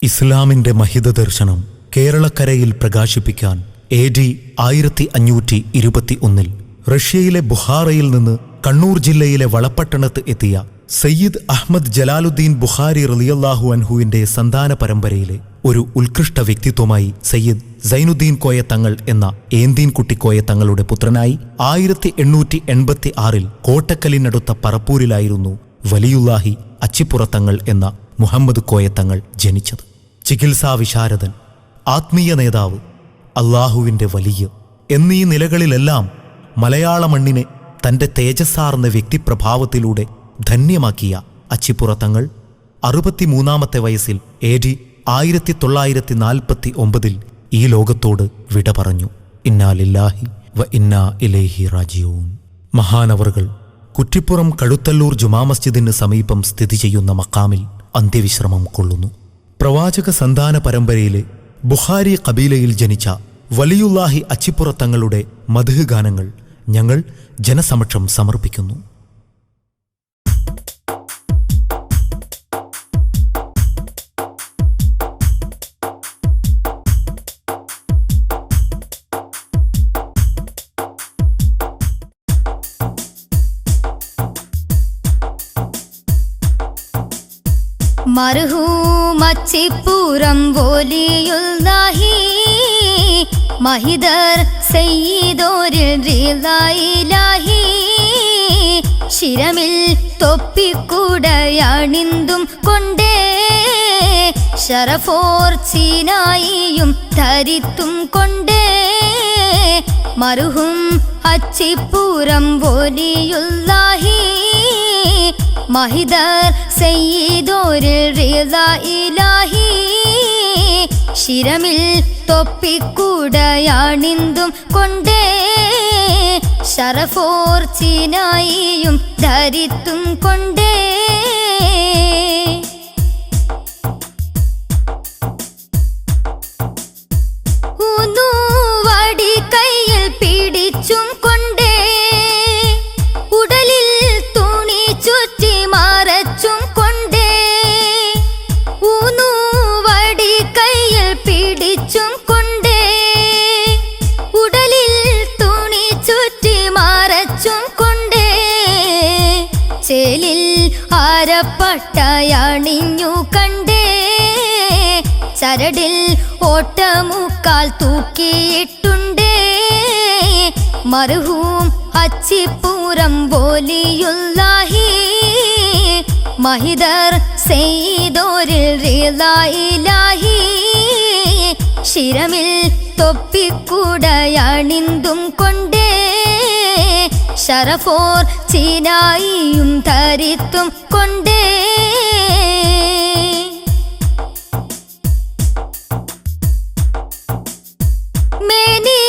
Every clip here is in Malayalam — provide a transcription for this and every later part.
ഇസ്ലാമിൻ്റെ മഹിത ദർശനം കേരളക്കരയിൽ പ്രകാശിപ്പിക്കാൻ AD 1521 റഷ്യയിലെ ബുഖാറയിൽ നിന്ന് കണ്ണൂർ ജില്ലയിലെ വളപട്ടണത്ത് എത്തിയ സയ്യിദ് അഹ്മദ് ജലാലുദ്ദീൻ ബുഖാരി റളിയല്ലാഹു അൻഹുവിന്റെ സന്താന പരമ്പരയിലെ ഒരു ഉത്കൃഷ്ട വ്യക്തിത്വമായി സയ്യിദ് സൈനുദ്ദീൻ കോയ തങ്ങൾ എന്ന ഏന്തീൻ കുട്ടിക്കോയ തങ്ങളുടെ പുത്രനായി 1886 കോട്ടക്കലിനടുത്ത പറപ്പൂരിലായിരുന്നു വലിയുല്ലാഹി അച്ചിപ്പുറത്തങ്ങൾ എന്ന മുഹമ്മദ് കോയത്തങ്ങൾ ജനിച്ചത്. ചികിത്സാ വിശാരദൻ, ആത്മീയ നേതാവ്, അള്ളാഹുവിൻ്റെ വലിയ എന്നീ നിലകളിലെല്ലാം മലയാള മണ്ണിനെ തൻ്റെ തേജസ്സാർന്ന വ്യക്തിപ്രഭാവത്തിലൂടെ ധന്യമാക്കിയ അച്ചിപ്പുറത്തങ്ങൾ 63-ാമത്തെ വയസ്സിൽ AD 1949 ഈ ലോകത്തോട് വിട പറഞ്ഞു. ഇന്നാ ലില്ലാഹി വ ഇന്നാ ഇലൈഹി റാജിഊൻ. മഹാനവറുകൾ കുറ്റിപ്പുറം കഴുത്തല്ലൂർ ജുമാ മസ്ജിദിന് സമീപം സ്ഥിതി ചെയ്യുന്ന മക്കാമിൽ അന്ത്യവിശ്രമം കൊള്ളുന്നു. പ്രവാചക സന്താന പരമ്പരയിലെ ബുഖാരി കബീലയിൽ ജനിച്ച വലിയുല്ലാഹി അച്ചിപ്പുറത്തങ്ങളുടെ മദ്ഹ് ഗാനങ്ങൾ ഞങ്ങൾ ജനസമക്ഷം സമർപ്പിക്കുന്നു. മർഹൂം അച്ചിപ്പുറം വലിയുല്ലാഹി മഹിദർ സയ്യിദോരിൽ റിളായിലാഹി ശിരമിൽ തൊപ്പിക്കുടയണിന്തും കൊണ്ടേ ശറഫോർ ചീനായിയും ധരിത്തും കൊണ്ടേ മർഹൂം അച്ചിപ്പുറം വലിയുല്ലാഹി മഹിദർ സയ്യിദോരിൽ റിളായിലാഹി ശിരമിൽ തൊപ്പിക്കുടയണിന്തും കൊണ്ടേ ശറഫോർ ചീനായിയും ധരിത്തും കൊണ്ടേ ഊന്നുവടി കയ്യിൽ പിടിച്ചും കൊണ്ടേ ഉടലിൽ തുണി ചുറ്റി മറച്ചും കൊണ്ടേ ഊന്നുവടി കയ്യിൽ പിടിച്ചും കൊണ്ടേ ഉടലിൽ തുണി ചുറ്റി മറച്ചും കൊണ്ടേ ചേലിൽ അരപ്പട്ടയണിഞ്ഞു കണ്ടേ ചരടിൽ ഓട്ടമുക്കാൽ തൂക്കിയിട്ടുണ്ടേ മർഹൂം അച്ചിപ്പുറം വലിയുല്ലാഹി മഹിദർ സയ്യിദോരിൽ റിളായിലാഹി ശിരമിൽ തൊപ്പിക്കുടയണിന്തും കൊണ്ടേ ശറഫോർ ചീനായിയും ധരിത്തും കൊണ്ടേ മേനി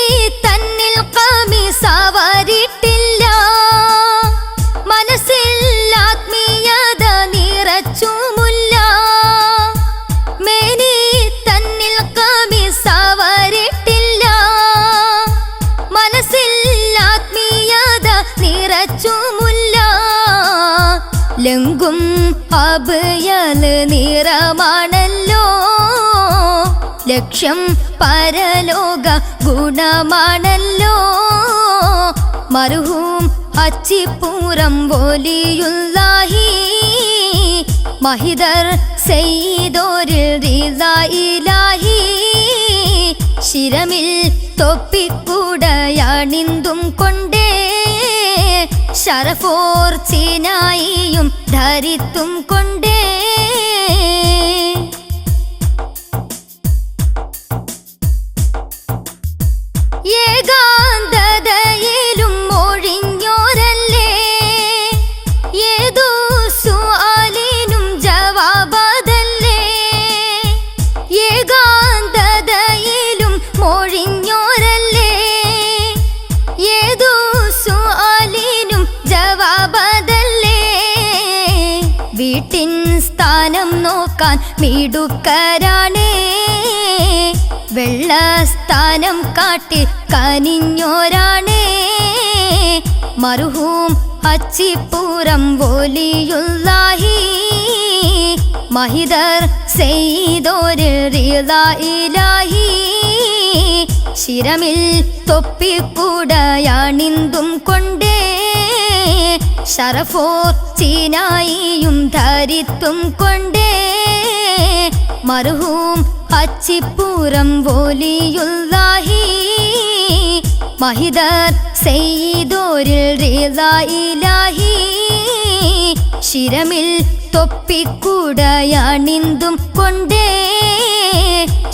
തന്നിൽ ഖമീസവരിട്ടില്ല മനസ്സിൽ ആത്മീയത നിറച്ചുമുല്ല മേനി തന്നിൽ ഖമീസവരിട്ടില്ല മനസ്സിൽ ആത്മീയത നിറച്ചുമുല്ല ലങ്കും അഭയൽ നിറമാണല്ലോ ലക്ഷ്യം പരലോക ഗുണമാണല്ലോ മർഹൂം അച്ചിപ്പുറം വലിയുല്ലാഹി മഹിദർ സയ്യിദോരിൽ റിളായിലാഹി ശിരമിൽ തൊപ്പിക്കുടയണിന്തും കൊണ്ടേ ശറഫോർ ചീനായിയും ധരിത്തും കൊണ്ടേ ഏകാന്തതയിലും ഒഴിഞ്ഞോരല്ലേ ഏതോ സുആലിനും ജവാബതല്ലേ ഏകാന്തതയിലും ഒഴിഞ്ഞോരല്ലേ ഏതോ സുആലിനും ജവാബതല്ലേ വീട്ടിൻ സ്ഥാനം നോക്കാൻ മിടുക്കരാണേ വെള്ളസ്ഥാനം കാട്ടി കനിഞ്ഞോരാണേ മർഹൂം അച്ചിപ്പുറം വലിയുല്ലാഹി മഹിദർ സെയ്തോരിൽ റിളാ ഇലാഹി ശിരമിൽ തൊപ്പിക്കൂടയാണിന്തും കൊണ്ടേ ശറഫോർ ചീനായിയും ധരിത്തും കൊണ്ടേ മർഹൂം അച്ചിപ്പൂരം വലിയുല്ലാഹി മഹിദർ സെയ്തോരിൽ റിളാ ഇലാഹി ശിരമിൽ തൊപ്പിക്കൂടയാണിന്തും കൊണ്ടേ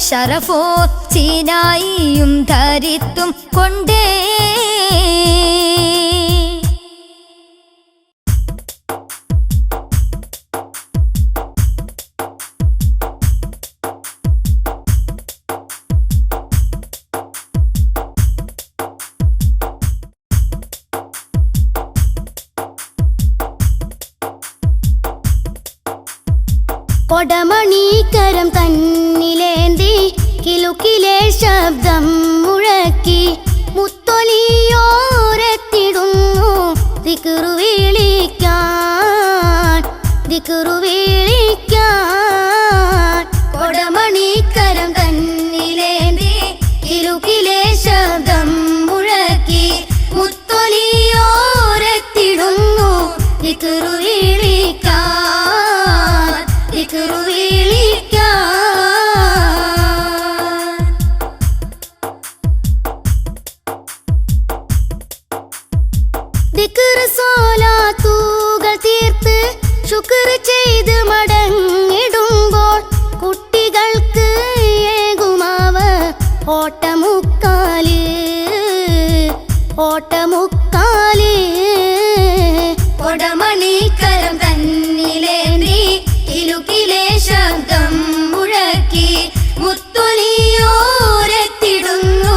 ശറഫോർ ചീനായിയും ധരിത്തും കൊണ്ടേ കൊടമണീക്കരം തന്നിലേന്തി കിലുക്കിലെ ശബ്ദം മുഴക്കി മുത്തൊലിയോരെത്തിടുന്നു ദിക്റു വിളിക്കാൻ കൊടമണീക്കരം തന്നിലേന്തി കിലുക്കിലെ ശബ്ദം മുഴക്കി മുത്തൊലിയോരെത്തിടുന്നു ദിക്റു വിളിക്കാൻ സോലാത്തൂകൾ തീർത്ത് ശുക്ർ ചെയ്ത് മടങ്ങിടുമ്പോൾ കുട്ടികൾക്ക് ഏകുമാവ് ഓട്ടമുക്കാല് കൊടമണീക്കരം തന്നിലേന്തി കിലുക്കിലെ ശബ്ദം മുഴക്കി മുത്തൊലിയോരെത്തിടുന്നു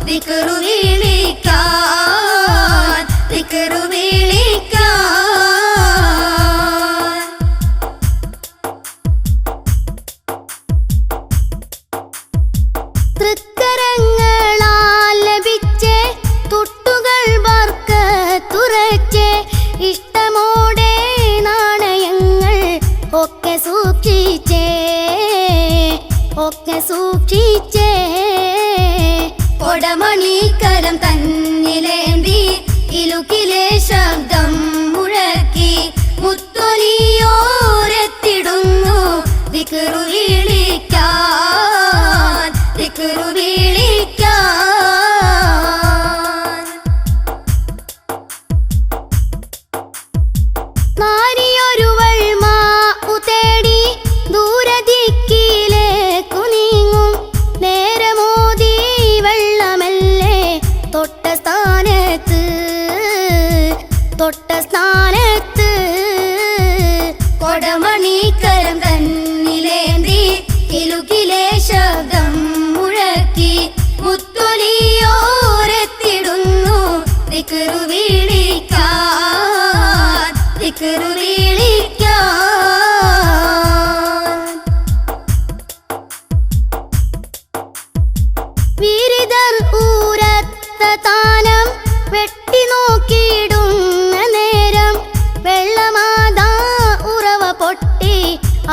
ദിക്റു വിളിക്കാൻ തൃക്കരങ്ങളാൽ ലഭിച്ചേ തുട്ടുകൾ ബർക്കത്തുറച്ചേ ഇഷ്ടമോടെ നാണയങ്ങൾ ഒക്കെ സൂക്ഷിച്ചേ കൊടമണീക്കരം തന്നിലേന്തി കിലുക്കിലെ ശബ്ദം മുഴക്കി മുത്തൊലിയോരെത്തിടുന്നു ദിക്റു വിളിക്കാൻ നാരിയൊരുവൾ മാഉ തേടി ദൂരദിക്കിലേക്കു നീങ്ങും നേരമോദി വെള്ളമല്ലേ തൊട്ട സ്ഥാനത്ത് കൊടമണീക്കരം തന്നിലേന്തി കിലുക്കിലെ ശബ്ദം മുഴക്കി മുത്തൊലിയോരെത്തിടുന്നു ദിക്റു വിളിക്കാൻ വിരിതർ ഊരത്ത താനം വെട്ടി നോക്കിയിടുന്ന നേരം വെള്ളമാതാ ഉറവ പൊട്ടി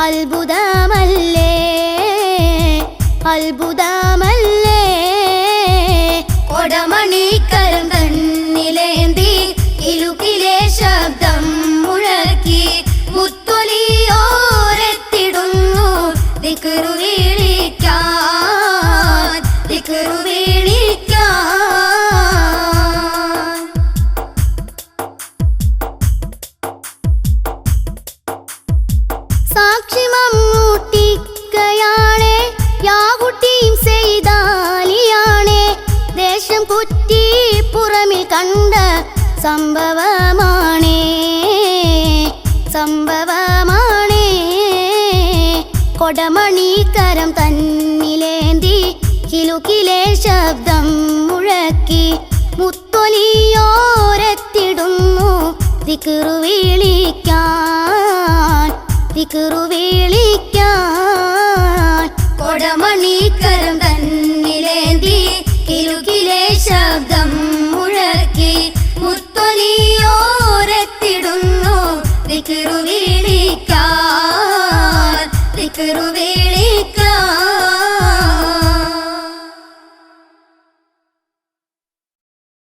അത്ഭുതമല്ലേ കൊടമണീക്കരം തന്നിലേന്തി കിലുക്കിലെ ശബ്ദം മുഴക്കി മുത്തൊലിയോരെത്തിടുന്നു ദിക്റു വിളിക്കാൻ സാക്ഷി മമ്മൂട്ടിക്കയാണേ യാകുട്ടിയും ചെയ്താലിയാണേ ദേശം കുറ്റി പുറമിൽ കണ്ട സംഭവമാണേ കൊടമണീക്കരം തന്നിലേന്തി കിലുക്കിലെ ശബ്ദം മുഴക്കി മുത്തൊലിയോരെത്തിടുന്നു ദിക്റു വിളിക്കാൻ കൊടമണീക്കരം തന്നിലേന്തി കിലുക്കിലെ ശബ്ദം മുഴക്കി മുത്തൊലിയോരെത്തിടുന്നു ദിക്റു വിളിക്കാൻ ദിക്റു വിളിക്കാം.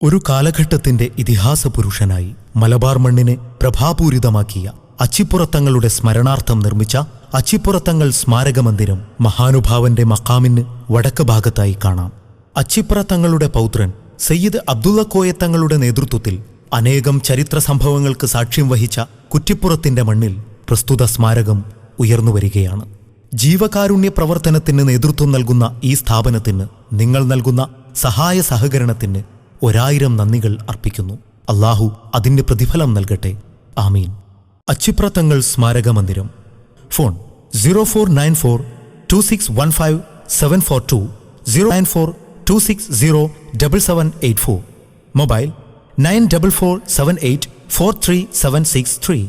ഒരു കാലഘട്ടത്തിന്റെ ഇതിഹാസ പുരുഷനായി മലബാർ മണ്ണിനെ പ്രഭാപൂരിതമാക്കിയ അച്ചിപ്പുറത്തങ്ങളുടെ സ്മരണാർത്ഥം നിർമ്മിച്ച അച്ചിപ്പുറത്തങ്ങൾ സ്മാരകമന്ദിരം മഹാനുഭാവന്റെ മക്കാമിന് വടക്ക് ഭാഗത്തായി കാണാം. അച്ചിപ്പുറത്തങ്ങളുടെ പൗത്രൻ സയ്യിദ് അബ്ദുള്ളക്കോയത്തങ്ങളുടെ നേതൃത്വത്തിൽ അനേകം ചരിത്ര സംഭവങ്ങൾക്ക് സാക്ഷ്യം വഹിച്ച കുറ്റിപ്പുറത്തിന്റെ മണ്ണിൽ പ്രസ്തുത സ്മാരകം ഉയർന്നുവരികയാണ്. ജീവകാരുണ്യ പ്രവർത്തനത്തിന് നേതൃത്വം നൽകുന്ന ഈ സ്ഥാപനത്തിന് നിങ്ങൾ നൽകുന്ന സഹായ സഹകരണത്തിന് 1000 നന്ദികൾ അർപ്പിക്കുന്നു. അല്ലാഹു അതിന് പ്രതിഫലം നൽകട്ടെ. ആമീൻ. അച്ചിപ്രത്തങ്ങൾ സ്മാരക മന്ദിരം. ഫോൺ 0494261574 09426077784. മൊബൈൽ 9447843763.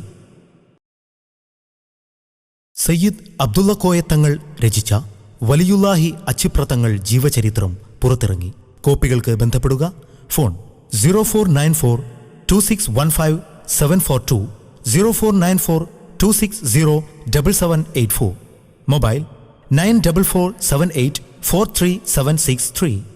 സയ്യിദ് അബ്ദുള്ളക്കോയത്തങ്ങൾ രചിച്ച വലിയുല്ലാഹി അച്ചിപ്രത്തങ്ങൾ ജീവചരിത്രം പുറത്തിറങ്ങി. കോപ്പികൾക്ക് ബന്ധപ്പെടുക. ഫോൺ 0494261574 049426077784. മൊബൈൽ 9447843763.